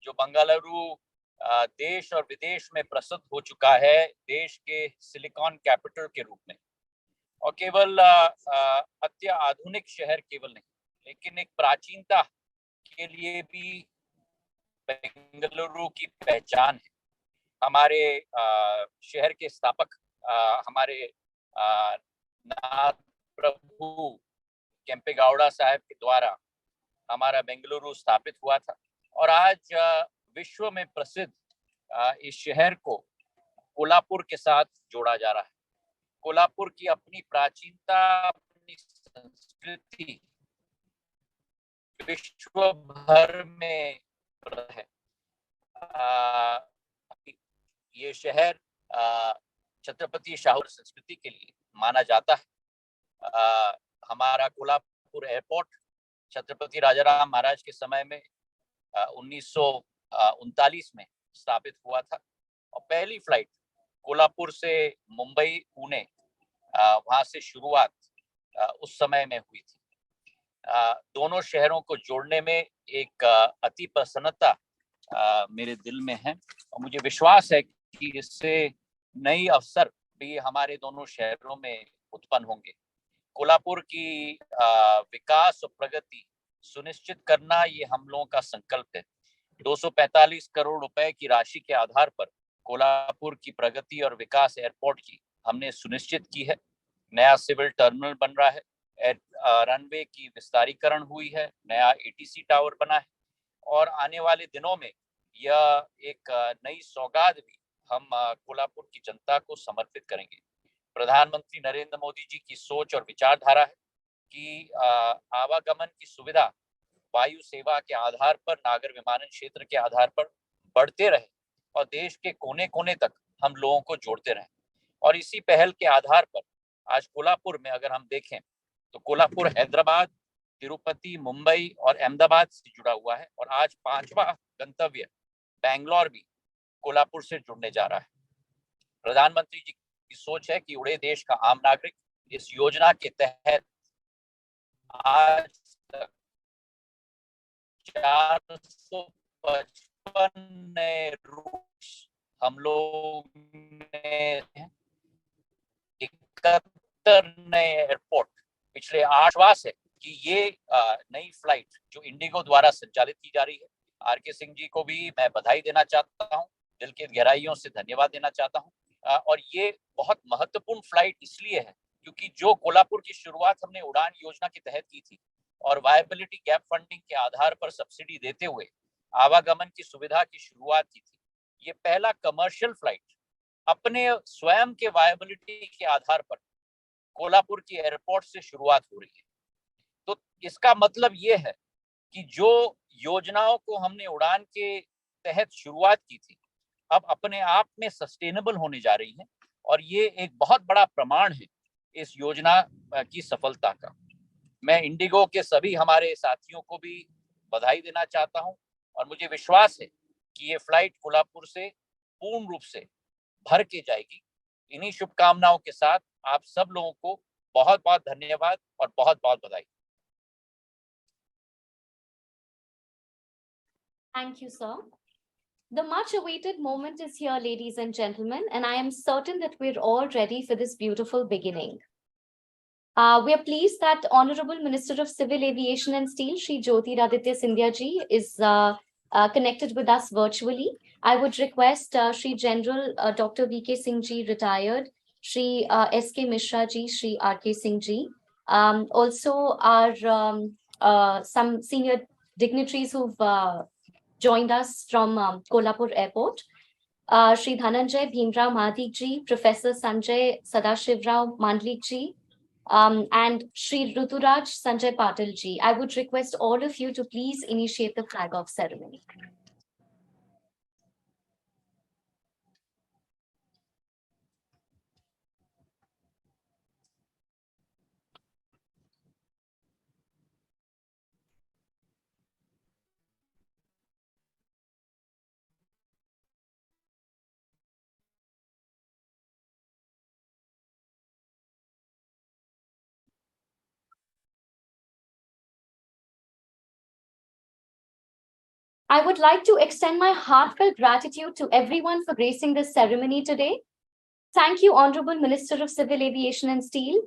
जो बेंगलुरु देश और विदेश में प्रसिद्ध हो चुका है देश के सिलिकॉन कैपिटल के रूप में। और केवल अत्य आधुनिक शहर केवल नहीं, लेकिन एक प्राचीनता के लिए भी बेंगलुरु की पहचान है। हमारे शहर के स्थापक हमारे नाथ प्रभु केम्पेगौड़ा साहब के द्वारा हमारा बेंगलुरु स्थापित हुआ था। और आज विश्व में प्रसिद्ध इस शहर को कोल्हापुर के साथ जोड़ा जा रहा है। कोल्हापुर की अपनी प्राचीनता, अपनी संस्कृति विश्व भर में है। ये शहर छत्रपति शाहू संस्कृति के लिए माना जाता है। हमारा कोल्हापुर एयरपोर्ट छत्रपति राजाराम महाराज के समय में 1939 में स्थापित हुआ था और पहली फ्लाइट कोल्हापुर से मुंबई पुणे वहां से शुरुआत उस समय में हुई थी। दोनों शहरों को जोड़ने में एक अति प्रसन्नता मेरे दिल में है और मुझे विश्वास है कि इससे नई अवसर भी हमारे दोनों शहरों में उत्पन्न होंगे। कोल्हापुर की विकास और प्रगति सुनिश्चित करना ये हम लोगों का संकल्प है। 245 करोड़ रुपए की राशि के आधार पर कोल्हापुर की प्रगति और विकास एयरपोर्ट की हमने सुनिश्चित की है। नया सिविल टर्मिनल बन रहा है, रनवे की विस्तारीकरण हुई है, नया एटीसी टावर बना है और आने वाले दिनों में यह एक नई सौगात भी हम कोल्हापुर की जनता को समर्पित करेंगे। प्रधानमंत्री नरेंद्र मोदी जी की सोच और विचारधारा है कि आवागमन की सुविधा वायु सेवा के आधार पर, नागर विमानन क्षेत्र के आधार पर बढ़ते रहे और देश के कोने कोने तक हम लोगों को जोड़ते रहें। और इसी पहल के आधार पर आज कोल्हापुर में अगर हम देखें तो कोल्हापुर हैदराबाद, तिरुपति, मुंबई और अहमदाबाद से जुड़ा हुआ है और आज 5वां गंतव्य बैंगलोर भी कोल्हापुर से जुड़ने जा रहा है। प्रधानमंत्री जी की सोच है कि उड़े देश का आम नागरिक इस योजना के तहत आज तक 455 नए रूट्स हम लोग ने, 71 नए एयरपोर्ट। पिछले 8 वर्ष है कि ये नई फ्लाइट जो इंडिगो द्वारा संचालित की जा रही है। आरके सिंह जी को भी मैं बधाई देना चाहता हूँ, दिल की गहराइयों से धन्यवाद देना चाहता हूँ। और ये बहुत महत्वपूर्ण फ्लाइट इसलिए है क्योंकि जो कोल्हापुर की शुरुआत हमने उड़ान योजना के तहत की थी और वायबिलिटी गैप फंडिंग के आधार पर सब्सिडी देते हुए आवागमन की सुविधा की शुरुआत की थी, ये पहला कमर्शियल फ्लाइट अपने स्वयं के वायबिलिटी के आधार पर कोल्हापुर की एयरपोर्ट से शुरुआत हो रही है। तो इसका मतलब ये है कि जो योजनाओं को हमने उड़ान के तहत शुरुआत की थी अब अपने आप में सस्टेनेबल होने जा रही है और ये एक बहुत बड़ा प्रमाण है इस योजना की सफलता का। मैं इंडिगो के सभी हमारे साथियों को भी बधाई देना चाहता हूं और मुझे विश्वास है कि ये फ्लाइट कोल्हापुर से पूर्ण रूप से भर के जाएगी। इन्हीं शुभकामनाओं के साथ आप सब लोगों को बहुत बहुत धन्यवाद और बहुत बहुत बधाई। Thank you, sir. The much awaited moment is here, ladies and gentlemen, and I am certain that we're all ready for this beautiful beginning. We are pleased that Honorable Minister of Civil Aviation and Steel, Shri Jyotiraditya Scindia ji, is connected with us virtually. I would request Shri General Dr. V.K. Singh ji, retired, Shri S.K. Mishra ji, Shri R.K. Singh ji, also our some senior dignitaries who've joined us from Kolhapur Airport. Shri Dhananjay Bhimrao Mahadik ji, Professor Sanjay Sadashivrao Mandlik ji, and Shri Ruturaj Sanjay Patil ji. I would request all of you to please initiate the flag off ceremony. I would like to extend my heartfelt gratitude to everyone for gracing this ceremony today. Thank you, Honorable Minister of Civil Aviation and Steel.